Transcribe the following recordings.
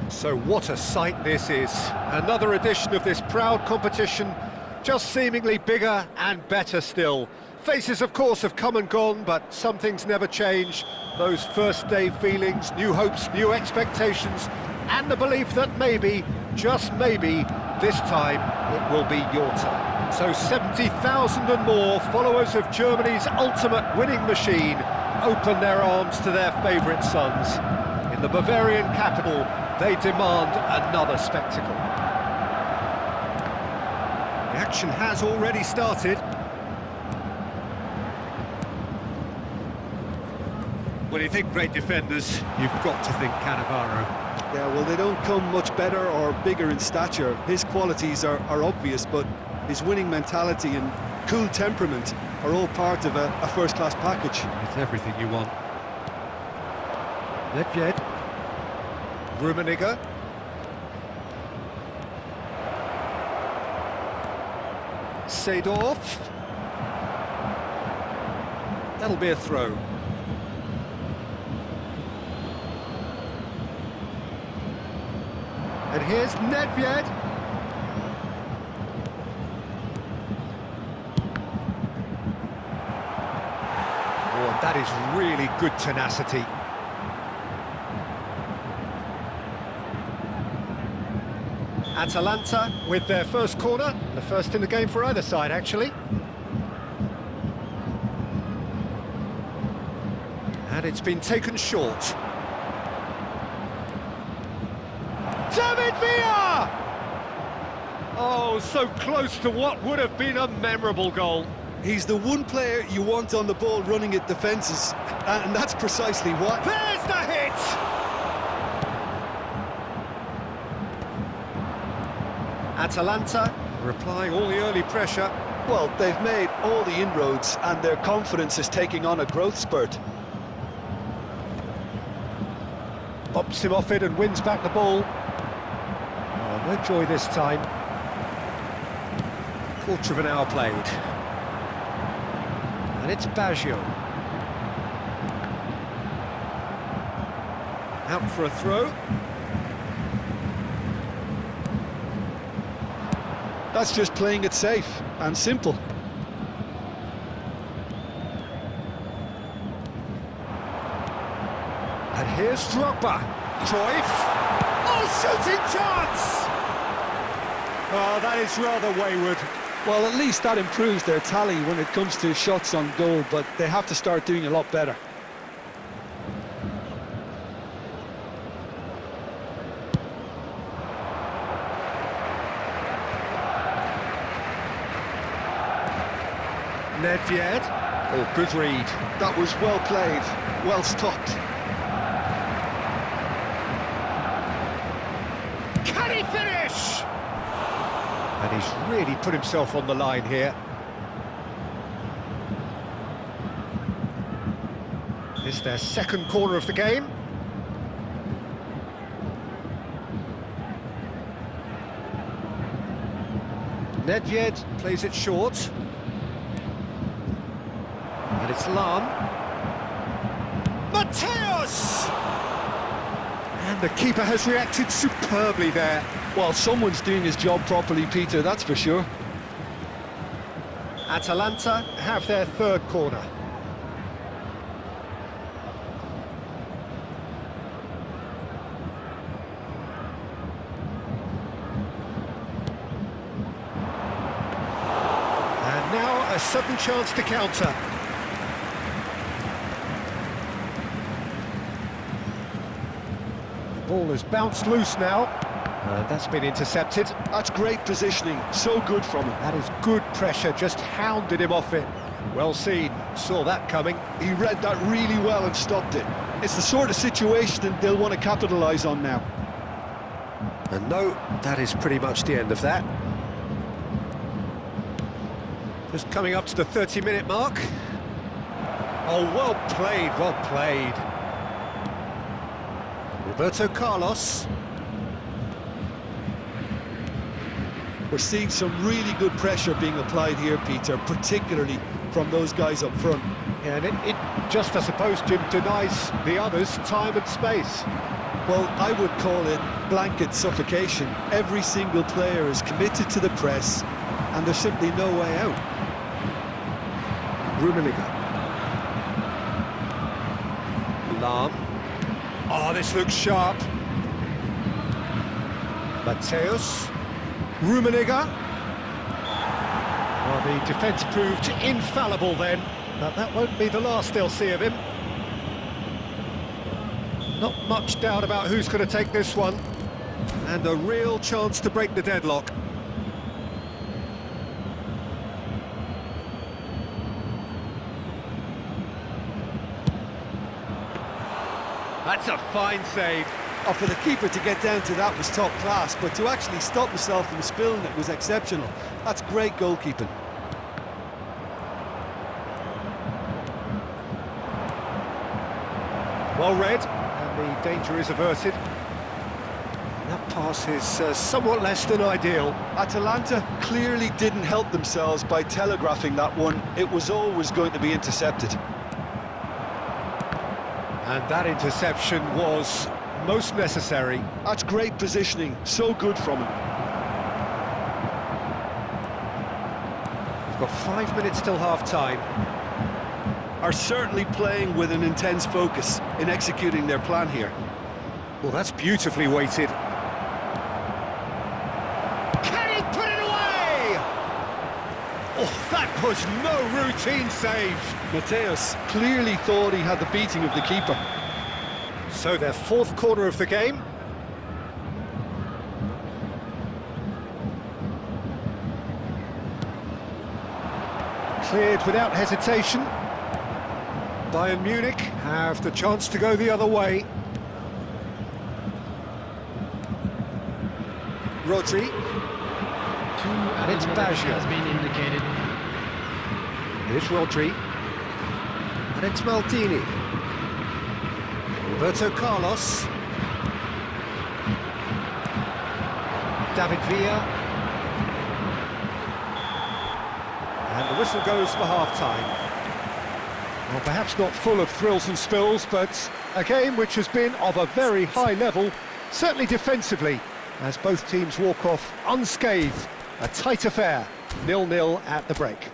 So what a sight this is. Another edition of this proud competition, just seemingly bigger and better still. Faces, of course, have come and gone, but some things never change. Those first day feelings, new hopes, new expectations, and the belief that maybe, just maybe, this time it will be your turn. So 70,000 and more followers of Germany's ultimate winning machine open their arms to their favourite sons. In the Bavarian capital, they demand another spectacle. The action has already started. When you think great defenders, you've got to think Cannavaro. Yeah, well, they don't come much better or bigger in stature. His qualities are obvious, but his winning mentality and cool temperament are all part of a first-class package. It's everything you want. Nedved. Rummenigge. Seedorf. That'll be a throw. And here's Nedved. Oh, that is really good tenacity. Atalanta with their first corner, the first in the game for either side, actually. And it's been taken short. David Villa! Oh, so close to what would have been a memorable goal. He's the one player you want on the ball running at defences, and that's precisely what. There's the hit! Atalanta are applying all the early pressure. Well, they've made all the inroads, and their confidence is taking on a growth spurt. Bops him off it and wins back the ball. Oh, no joy this time. Quarter of an hour played. And it's Baggio. Out for a throw. That's just playing it safe and simple. And here's Drogba. Cruyff. Oh, shooting chance! Oh, that is rather wayward. Well, at least that improves their tally when it comes to shots on goal, but they have to start doing a lot better. Nedved. Oh, good read. That was well played, well stopped. Can he finish? And he's really put himself on the line here. It's their second corner of the game. Nedved plays it short. And it's Lam. Mateus! And the keeper has reacted superbly there. Well, someone's doing his job properly, Peter, that's for sure. Atalanta have their third corner. And now a sudden chance to counter. The ball has bounced loose now. That's been intercepted. That's great positioning, so good from him. That is good pressure, just hounded him off it. Well seen, saw that coming. He read that really well and stopped it. It's the sort of situation they'll want to capitalise on now. And no, that is pretty much the end of that. Just coming up to the 30-minute mark. Oh, well played, well played. Roberto Carlos. We're seeing some really good pressure being applied here, Peter, particularly from those guys up front. Yeah, and it just, I suppose, Jim, denies the others time and space. Well, I would call it blanket suffocation. Every single player is committed to the press, and there's simply no way out. Rummenigge. Lam. Oh, this looks sharp. Mateus. Rummenigge. Well, the defence proved infallible then, but that won't be the last they'll see of him. Not much doubt about who's going to take this one. And a real chance to break the deadlock. That's a fine save. Oh, for the keeper to get down to that was top class, but to actually stop himself from spilling it was exceptional. That's great goalkeeping. Well read, and the danger is averted. And that pass is somewhat less than ideal. Atalanta clearly didn't help themselves by telegraphing that one. It was always going to be intercepted. And that interception was most necessary. That's great positioning, so good from him. We've got 5 minutes till half-time. Are certainly playing with an intense focus in executing their plan here. Well, that's beautifully weighted. Can he put it away? Oh, that was no routine save. Mateus clearly thought he had the beating of the keeper. So their fourth corner of the game. Cleared without hesitation. Bayern Munich have the chance to go the other way. Rodri. And it's Baggio. Has been indicated. Here's Rodri. And it's Maldini. Roberto Carlos. David Villa. And the whistle goes for half-time. Well, perhaps not full of thrills and spills, but a game which has been of a very high level, certainly defensively, as both teams walk off unscathed. A tight affair, 0-0 at the break.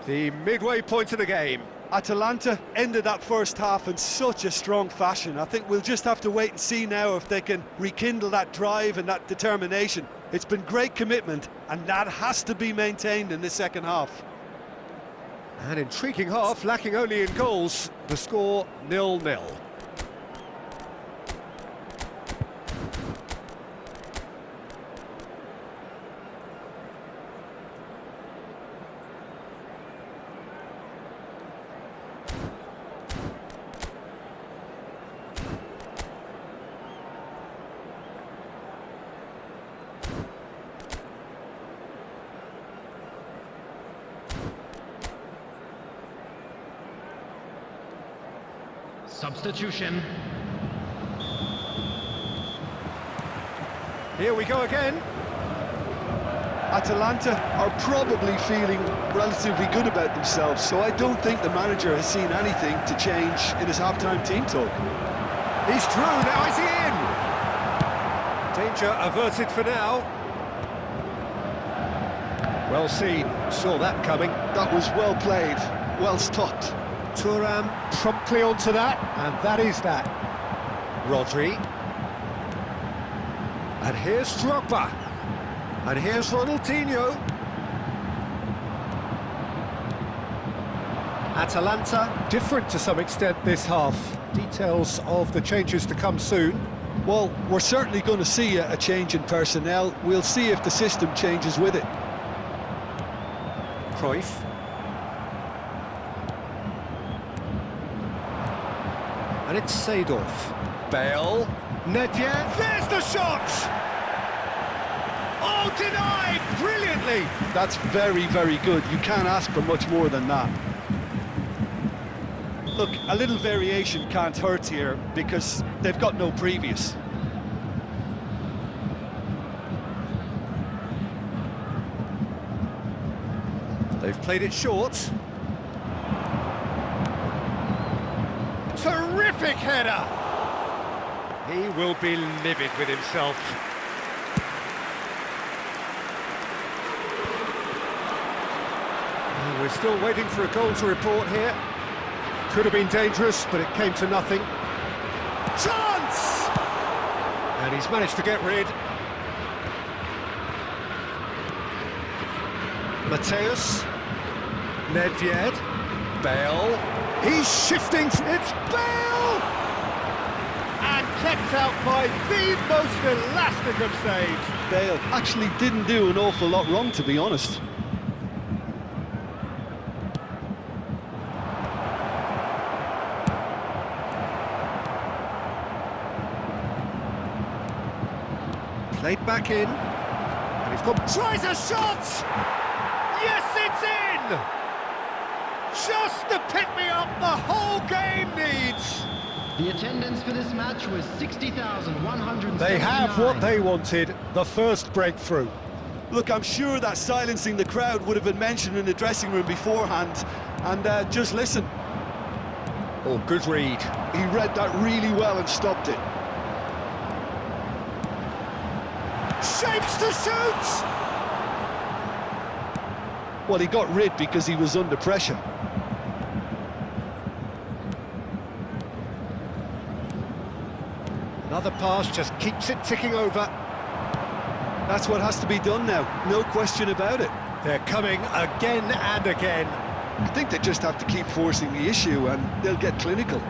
The midway point of the game. Atalanta ended that first half in such a strong fashion. I think we'll just have to wait and see now if they can rekindle that drive and that determination. It's been great commitment, and that has to be maintained in the second half. An intriguing half, lacking only in goals. The score 0-0. Substitution. Here we go again. Atalanta are probably feeling relatively good about themselves, so I don't think the manager has seen anything to change in his half-time team talk. He's through, now is he in? Danger averted for now. Well seen, saw that coming. That was well played, well stopped. Thuram promptly onto that, and that is that. Rodri. And here's Drogba. And here's Ronaldinho. Atalanta, different to some extent this half. Details of the changes to come soon. Well, we're certainly going to see a change in personnel. We'll see if the system changes with it. Cruyff. And it's Seedorf. Bale. Nedved. There's the shot! Oh, denied! Brilliantly! That's very, very good. You can't ask for much more than that. Look, a little variation can't hurt here because they've got no previous. They've played it short. Terrific header! He will be livid with himself. We're still waiting for a goal to report here. Could have been dangerous, but it came to nothing. Chance! And he's managed to get rid. Mateus. Nedved. Bale. He's shifting. It's Bale! And kept out by the most elastic of saves. Bale actually didn't do an awful lot wrong, to be honest. Played back in, and he's got... Tries a shot! Yes, it's in! Just the pick-me-up the whole game needs! The attendance for this match was 60,179. They have what they wanted, the first breakthrough. Look, I'm sure that silencing the crowd would have been mentioned in the dressing room beforehand, and just listen. Oh, good read. He read that really well and stopped it. Shapes to shoot! Well, he got rid because he was under pressure. Another pass just keeps it ticking over. That's what has to be done now, no question about it. They're coming again and again. I think they just have to keep forcing the issue and they'll get clinical.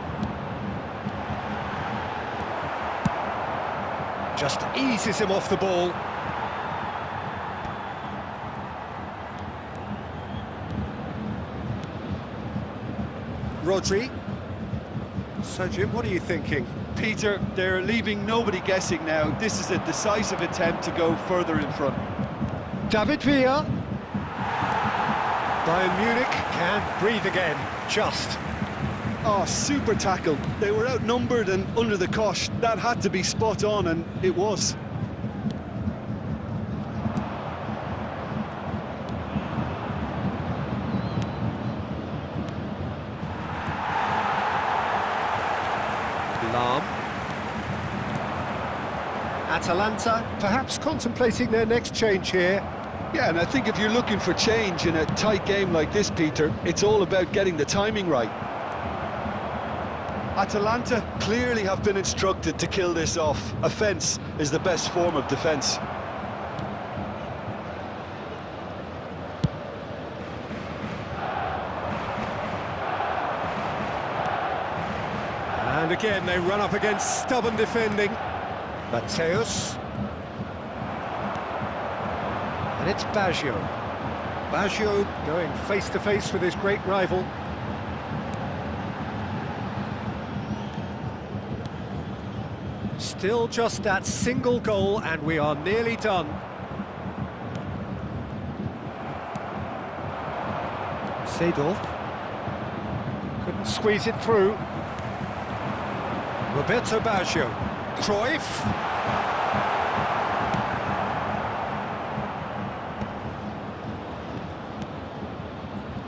Just eases him off the ball. Rodri. So, Jim, what are you thinking? Peter, they're leaving nobody guessing now. This is a decisive attempt to go further in front. David Villa. Bayern Munich can breathe again, just. Oh, super tackle. They were outnumbered and under the cosh. That had to be spot on, and it was. Lahm. Atalanta perhaps contemplating their next change here. Yeah, and I think if you're looking for change in a tight game like this, Peter, it's all about getting the timing right. Atalanta clearly have been instructed to kill this off. Offence is the best form of defence. And again, they run up against stubborn defending. Mateus. And it's Baggio. Baggio going face-to-face with his great rival. Still just that single goal, and we are nearly done. Seedorf. Couldn't squeeze it through. Roberto Baggio. Cruyff.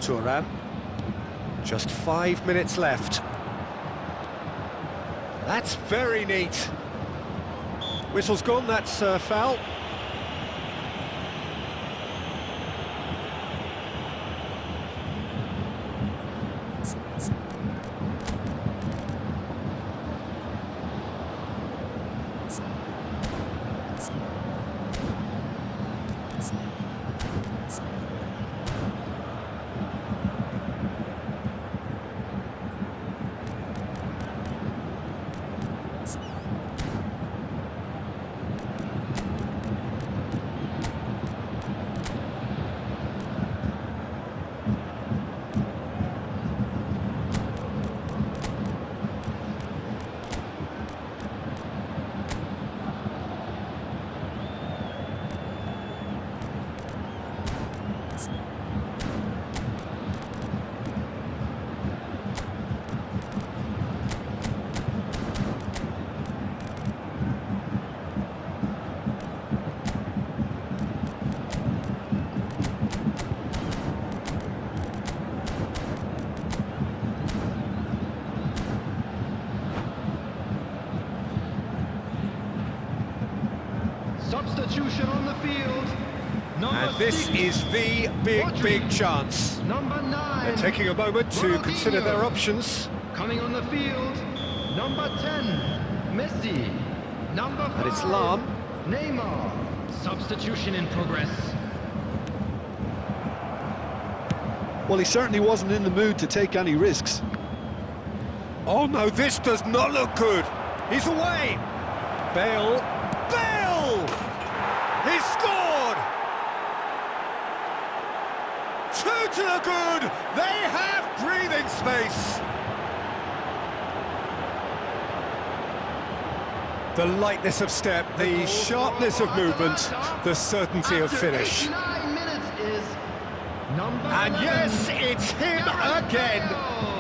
Thuram. Just 5 minutes left. That's very neat. Whistle's gone, that's foul. Substitution on the field. And this is the big chance. Number 9. They're taking a moment to consider their options. Coming on the field, number 10, Messi. Number 5, And it's Lahm. Neymar. Substitution in progress. Well, he certainly wasn't in the mood to take any risks. Oh no, this does not look good. He's away. Bale. Bale! He scored! 2 to the good. They have breathing space. The lightness of step, the sharpness of movement, the certainty of finish. After 89 minutes is number And 11, yes, it's him again. Gareth Bale.